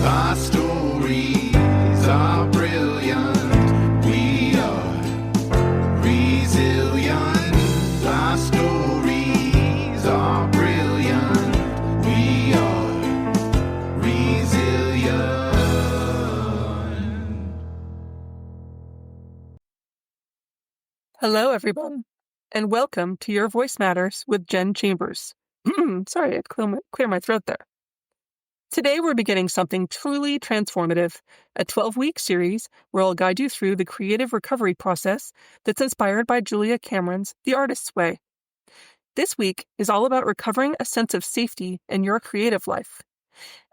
Our stories are brilliant. We are resilient. Our stories are brilliant. We are resilient. Hello, everyone, and welcome to Your Voice Matters with Jen Chambers. Sorry, I clear my throat there. Today, we're beginning something truly transformative, a 12-week series where I'll guide you through the creative recovery process that's inspired by Julia Cameron's The Artist's Way. This week is all about recovering a sense of safety in your creative life.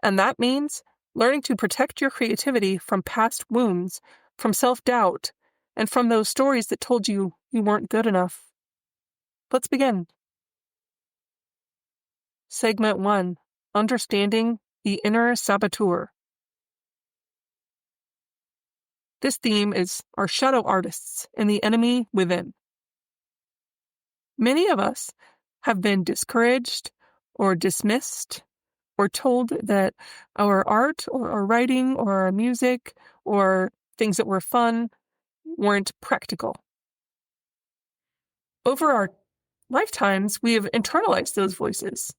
And that means learning to protect your creativity from past wounds, from self-doubt, and from those stories that told you weren't good enough. Let's begin. Segment 1. Understanding the Inner Saboteur. This theme is our shadow artists and the enemy within. Many of us have been discouraged or dismissed or told that our art or our writing or our music or things that were fun weren't practical. Over our lifetimes, we have internalized those voices.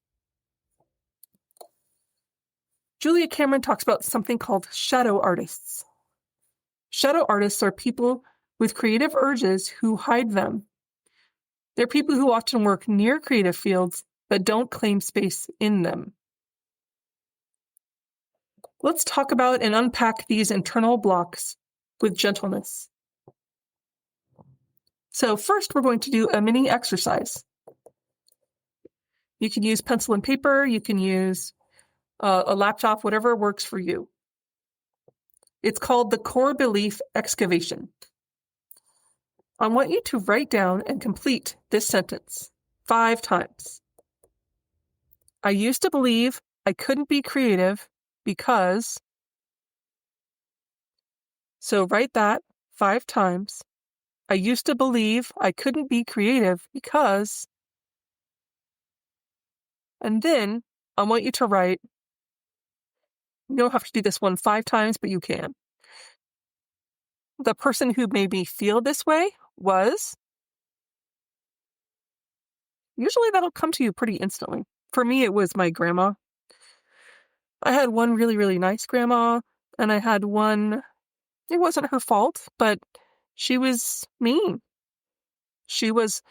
Julia Cameron talks about something called shadow artists. Shadow artists are people with creative urges who hide them. They're people who often work near creative fields but don't claim space in them. Let's talk about and unpack these internal blocks with gentleness. So first, we're going to do a mini exercise. You can use pencil and paper, you can use a laptop, whatever works for you. It's called the core belief excavation. I want you to write down and complete this sentence 5 times. I used to believe I couldn't be creative because... So write that 5 times. I used to believe I couldn't be creative because... And then I want you to write... You don't have to do this one 5 times, but you can. The person who made me feel this way was... Usually that'll come to you pretty instantly. For me, it was my grandma. I had one really, really nice grandma, and I had one... It wasn't her fault, but she was mean. She was,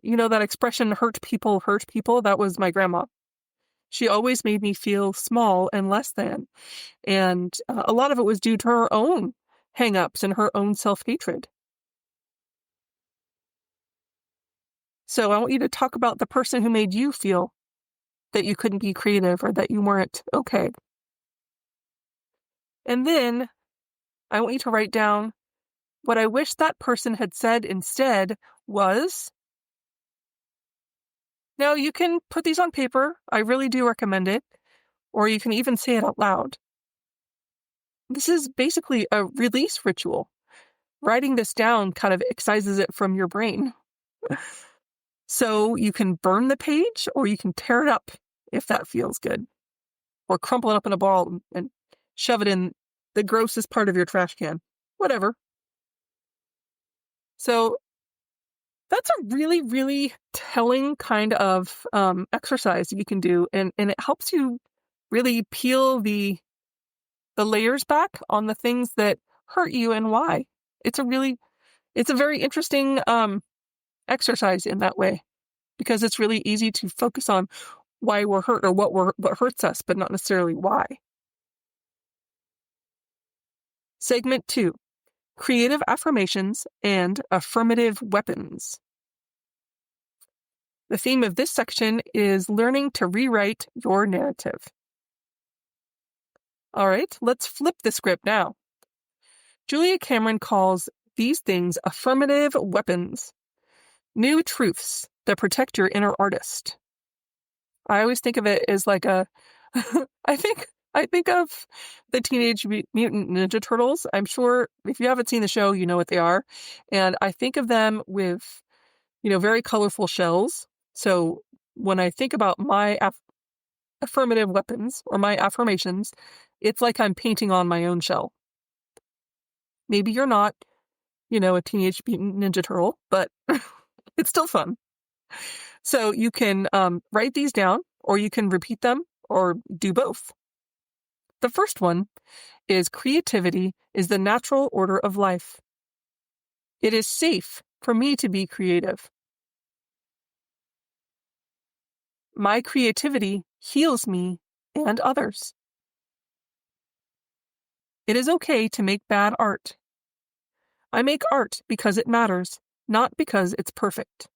that expression, hurt people, that was my grandma. She always made me feel small and less than. And a lot of it was due to her own hang-ups and her own self-hatred. So I want you to talk about the person who made you feel that you couldn't be creative or that you weren't okay. And then I want you to write down what I wish that person had said instead was... Now, you can put these on paper. I really do recommend it. Or you can even say it out loud. This is basically a release ritual. Writing this down kind of excises it from your brain. So you can burn the page or you can tear it up if that feels good. Or crumple it up in a ball and shove it in the grossest part of your trash can. Whatever. So that's a really, really telling kind of exercise that you can do. And it helps you really peel the layers back on the things that hurt you and why. It's a very interesting exercise in that way, because it's really easy to focus on why we're hurt or what hurts us, but not necessarily why. Segment 2. Creative affirmations and affirmative weapons. The theme of this section is learning to rewrite your narrative. All right, let's flip the script now. Julia Cameron calls these things affirmative weapons, new truths that protect your inner artist. I always think of it as like I think of the Teenage Mutant Ninja Turtles. I'm sure if you haven't seen the show, you know what they are. And I think of them with, very colorful shells. So when I think about my affirmative weapons or my affirmations, It's like I'm painting on my own shell. Maybe you're not, a Teenage Mutant Ninja Turtle, but it's still fun. So you can write these down, or you can repeat them, or do both. The first one is creativity is the natural order of life. It is safe for me to be creative. My creativity heals me and others. It is okay to make bad art. I make art because it matters, not because it's perfect.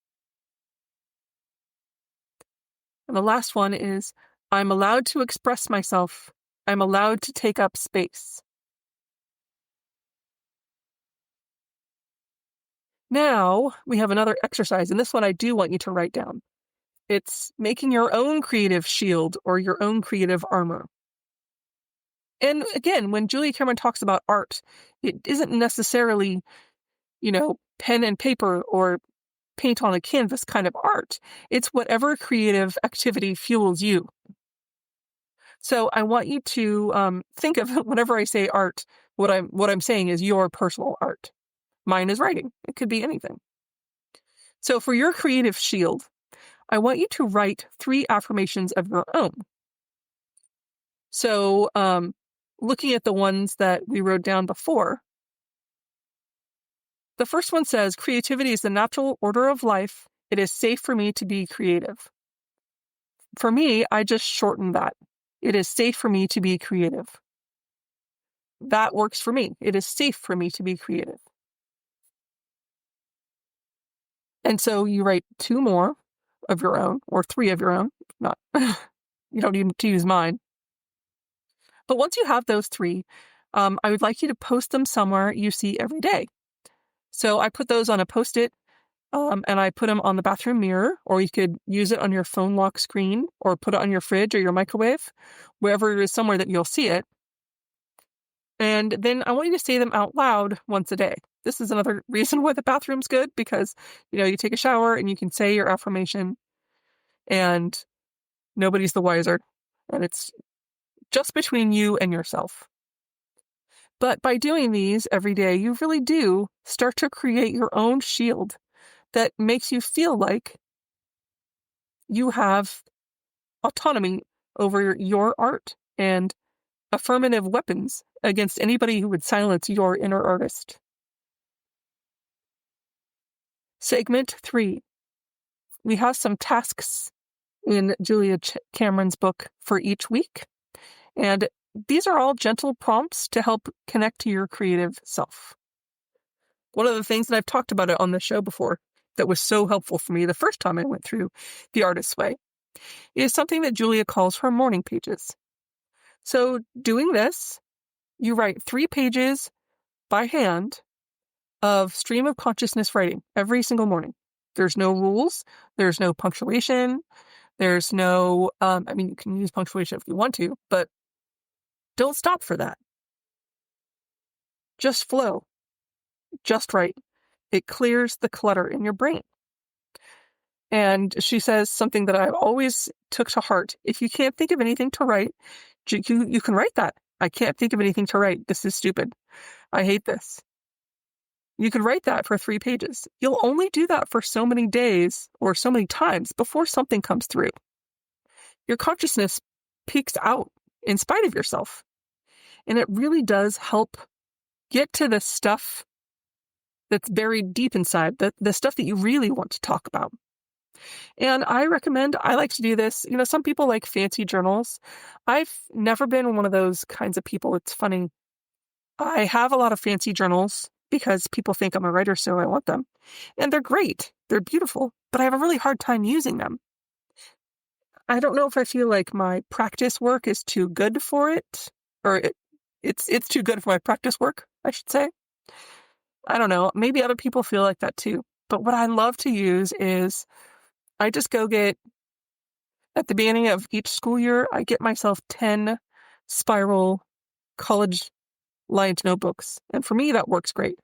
And the last one is, I'm allowed to express myself. I'm allowed to take up space. Now we have another exercise, and this one I do want you to write down. It's making your own creative shield or your own creative armor. And again, when Julia Cameron talks about art, it isn't necessarily, pen and paper or paint on a canvas kind of art. It's whatever creative activity fuels you. So I want you to think of, whenever I say art, what I'm saying is your personal art. Mine is writing. It could be anything. So for your creative shield, I want you to write 3 affirmations of your own. So looking at the ones that we wrote down before, the first one says, creativity is the natural order of life. It is safe for me to be creative. For me, I just shortened that. It is safe for me to be creative. That works for me. It is safe for me to be creative. And so you write 2 more of your own, or 3 of your own. Not, you don't need to use mine. But once you have those 3, I would like you to post them somewhere you see every day. So I put those on a Post-it, and I put them on the bathroom mirror, or you could use it on your phone lock screen, or put it on your fridge or your microwave, wherever it is somewhere that you'll see it. And then I want you to say them out loud once a day. This is another reason why the bathroom's good, because, you take a shower and you can say your affirmation and nobody's the wiser. And it's just between you and yourself. But by doing these every day, you really do start to create your own shield that makes you feel like you have autonomy over your art and affirmative weapons against anybody who would silence your inner artist. Segment 3. We have some tasks in Julia Cameron's book for each week, and these are all gentle prompts to help connect to your creative self. One of the things that I've talked about it on the show before that was so helpful for me the first time I went through The Artist's Way is something that Julia calls her morning pages. So doing this, you write 3 pages by hand of stream of consciousness writing every single morning. There's no rules. There's no punctuation. There's no, you can use punctuation if you want to, but don't stop for that. Just flow. Just write. It clears the clutter in your brain. And she says something that I always took to heart. If you can't think of anything to write, you can write that. I can't think of anything to write. This is stupid. I hate this. You can write that for 3 pages. You'll only do that for so many days or so many times before something comes through. Your consciousness peeks out in spite of yourself. And it really does help get to the stuff that's buried deep inside, the stuff that you really want to talk about. And I like to do this. Some people like fancy journals. I've never been one of those kinds of people. It's funny. I have a lot of fancy journals because people think I'm a writer, so I want them. And they're great. They're beautiful, but I have a really hard time using them. I don't know if I feel like my practice work is too good for it, or it's too good for my practice work, I should say. I don't know. Maybe other people feel like that too. But what I love to use is I just go get, at the beginning of each school year, I get myself 10 spiral college-lined notebooks. And for me, that works great.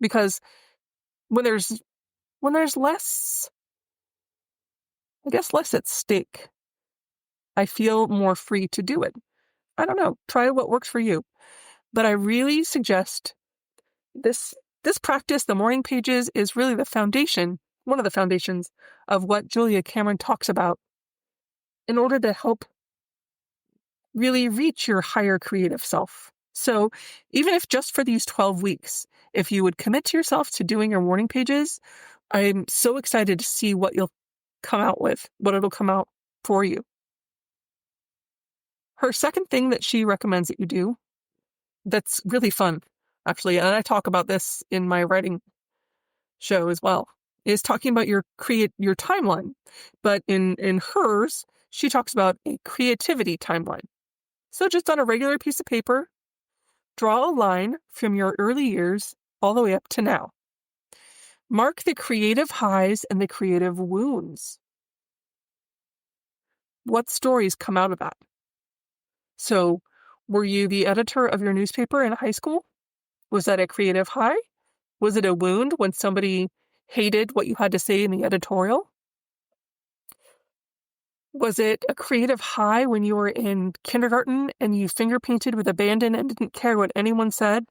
Because when there's less, less at stake, I feel more free to do it. I don't know, try what works for you. But I really suggest this practice, the morning pages, is really the foundation, one of the foundations of what Julia Cameron talks about in order to help really reach your higher creative self. So even if just for these 12 weeks, if you would commit to yourself to doing your morning pages, I'm so excited to see what you'll come out with, what it'll come out for you. Her second thing that she recommends that you do, that's really fun, actually, and I talk about this in my writing show as well, is talking about your timeline. But in hers, she talks about a creativity timeline. So just on a regular piece of paper, draw a line from your early years all the way up to now. Mark the creative highs and the creative wounds. What stories come out of that? So, were you the editor of your newspaper in high school? Was that a creative high? Was it a wound when somebody hated what you had to say in the editorial? Was it a creative high when you were in kindergarten and you finger painted with abandon and didn't care what anyone said?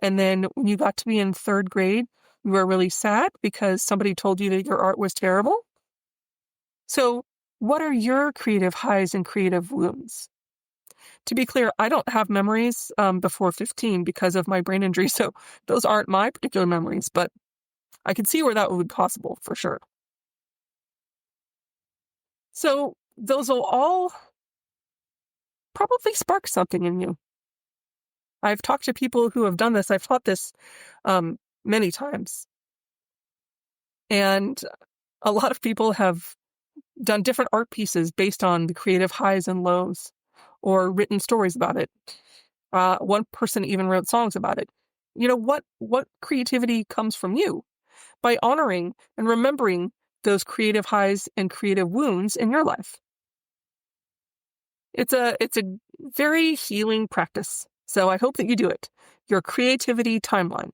And then when you got to be in third grade, you were really sad because somebody told you that your art was terrible? So, what are your creative highs and creative wounds? To be clear, I don't have memories before 15 because of my brain injury, so those aren't my particular memories, but I could see where that would be possible for sure. So those will all probably spark something in you. I've talked to people who have done this. I've taught this many times. And a lot of people have done different art pieces based on the creative highs and lows or written stories about it. One person even wrote songs about it. You know, what creativity comes from you? By honoring and remembering those creative highs and creative wounds in your life. It's a very healing practice. So I hope that you do it. Your creativity timeline.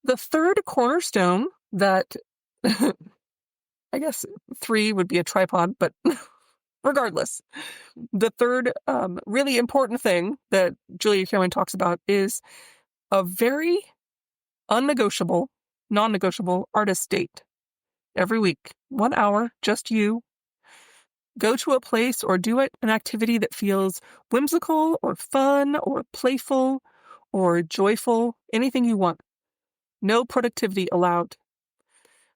The third cornerstone that I guess 3 would be a tripod, but regardless, the third really important thing that Julia Cameron talks about is a very non-negotiable artist date. Every week, 1 hour, just you. Go to a place or do an activity that feels whimsical or fun or playful or joyful, anything you want. No productivity allowed.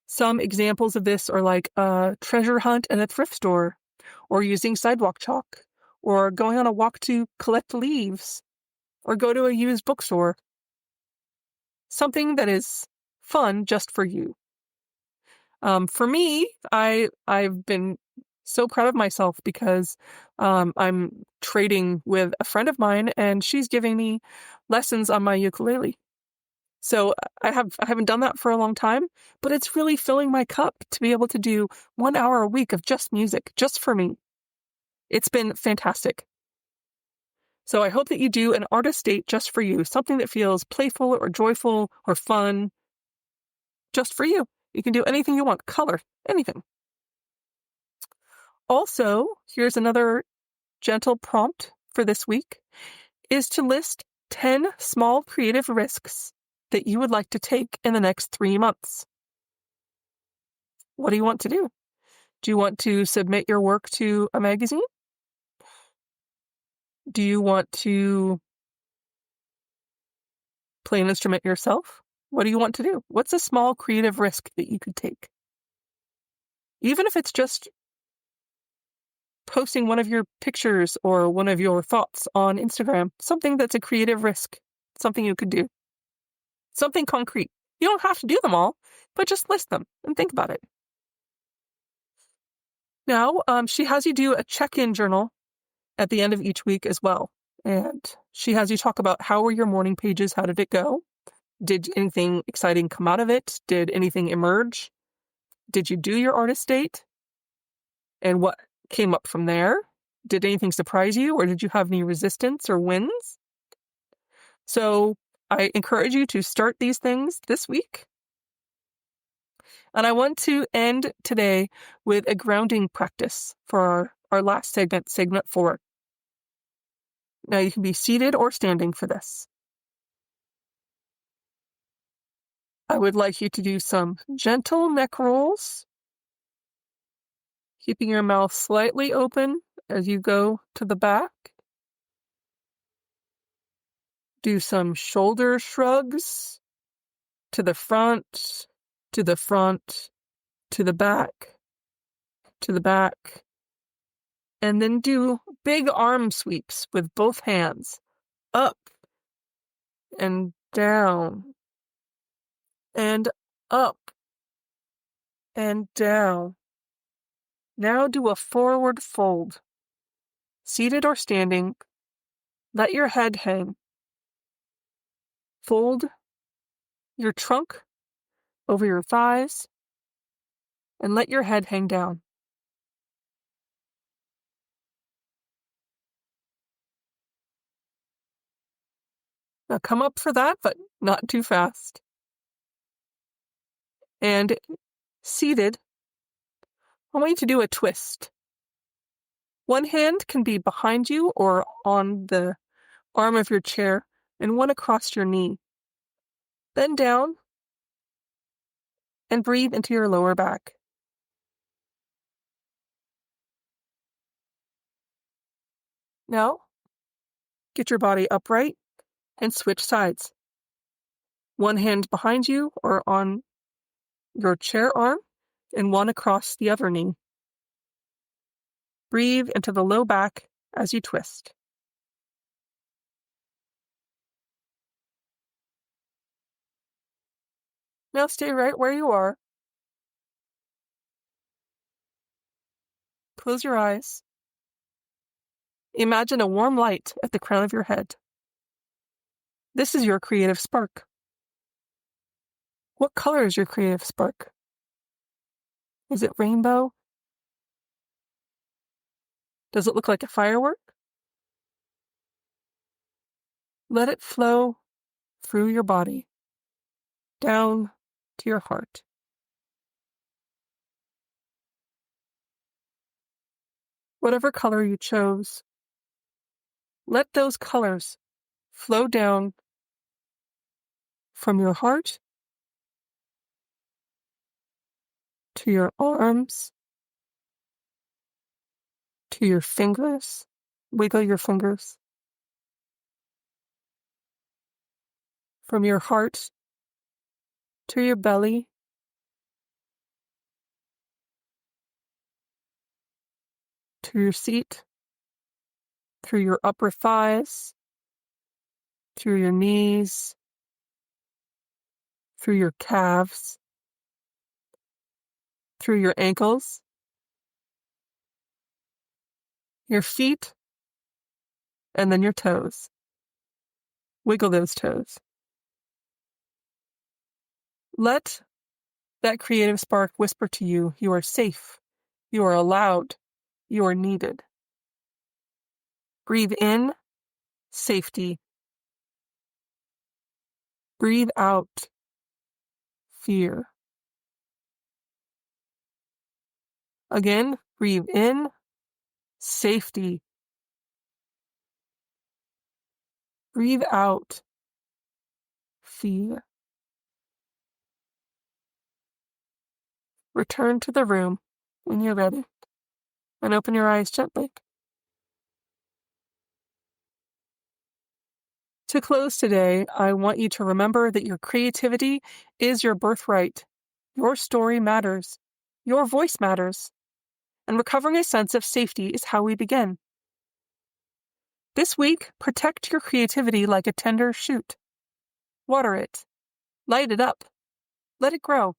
Some examples of this are like a treasure hunt at a thrift store, or using sidewalk chalk, or going on a walk to collect leaves, or go to a used bookstore. Something that is fun just for you. For me, I've been so proud of myself because I'm trading with a friend of mine and she's giving me lessons on my ukulele. So I haven't done that for a long time, but it's really filling my cup to be able to do 1 hour a week of just music, just for me. It's been fantastic. So I hope that you do an artist date just for you, something that feels playful or joyful or fun, just for you. You can do anything you want, color, anything. Also, here's another gentle prompt for this week, is to list 10 small creative risks that you would like to take in the next 3 months. What do you want to do? Do you want to submit your work to a magazine? Do you want to play an instrument yourself? What do you want to do? What's a small creative risk that you could take? Even if it's just posting one of your pictures or one of your thoughts on Instagram, something that's a creative risk, something you could do. Something concrete. You don't have to do them all, but just list them and think about it. Now, she has you do a check-in journal at the end of each week as well. And she has you talk about how were your morning pages? How did it go? Did anything exciting come out of it? Did anything emerge? Did you do your artist date? And what came up from there? Did anything surprise you, or did you have any resistance or wins? So I encourage you to start these things this week. And I want to end today with a grounding practice for our last segment, segment 4. Now you can be seated or standing for this. I would like you to do some gentle neck rolls, keeping your mouth slightly open as you go to the back. Do some shoulder shrugs to the front, to the front, to the back, to the back. And then do big arm sweeps with both hands, up and down, and up and down. Now do a forward fold. Seated or standing, let your head hang. Fold your trunk over your thighs and let your head hang down. Now come up for that, but not too fast. And seated, I want you to do a twist. One hand can be behind you or on the arm of your chair, and one across your knee. Bend down and breathe into your lower back. Now, get your body upright and switch sides. One hand behind you or on your chair arm, and one across the other knee. Breathe into the low back as you twist. Now stay right where you are. Close your eyes. Imagine a warm light at the crown of your head. This is your creative spark. What color is your creative spark? Is it rainbow? Does it look like a firework? Let it flow through your body, down to your heart. Whatever color you chose, let those colors flow down from your heart to your arms, to your fingers. Wiggle your fingers. From your heart to your belly, to your seat, through your upper thighs, through your knees, through your calves, through your ankles, your feet, and then your toes. Wiggle those toes. Let that creative spark whisper to you, you are safe, you are allowed, you are needed. Breathe in, safety. Breathe out, fear. Again, breathe in, safety. Breathe out, fear. Return to the room when you're ready and open your eyes gently. To close today, I want you to remember that your creativity is your birthright. Your story matters. Your voice matters. And recovering a sense of safety is how we begin. This week, protect your creativity like a tender shoot. Water it. Light it up. Let it grow.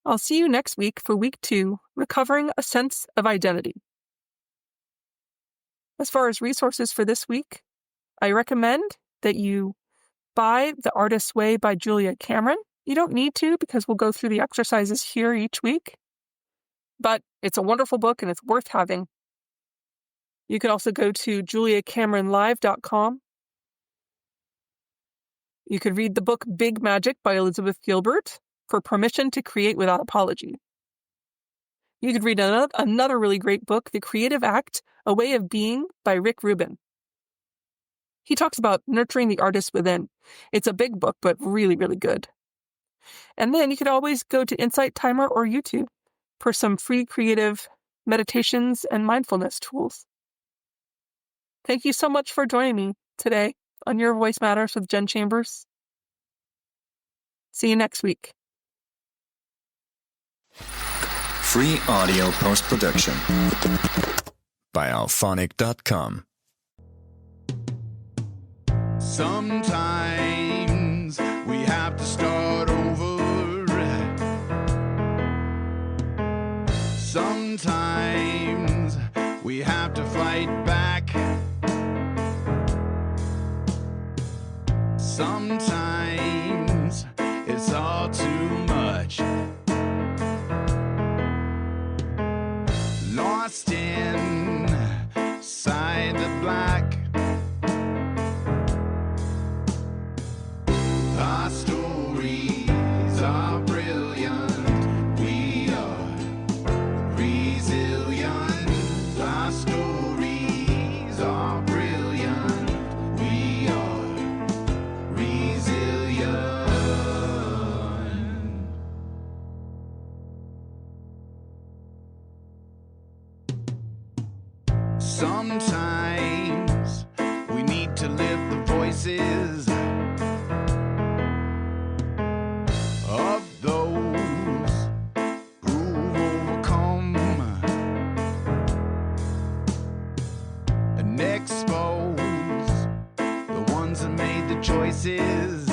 I'll see you next week for week 2, recovering a sense of identity. As far as resources for this week, I recommend that you buy The Artist's Way by Julia Cameron. You don't need to because we'll go through the exercises here each week. But it's a wonderful book and it's worth having. You could also go to juliacameronlive.com. You could read the book Big Magic by Elizabeth Gilbert for permission to create without apology. You could read another really great book, The Creative Act, A Way of Being by Rick Rubin. He talks about nurturing the artist within. It's a big book, but really, really good. And then you could always go to Insight Timer or YouTube for some free creative meditations and mindfulness tools. Thank you so much for joining me today on Your Voice Matters with Jen Chambers. See you next week. Free audio post-production by alphonic.com. Sometimes we have to start over. Sometimes we have to fight back. Sometimes it's all too much. Lost inside the black. Our stories are brilliant. We are resilient. Our stories are brilliant. We are resilient. Sometimes we need to lift the voices of those who've overcome and expose the ones that made the choices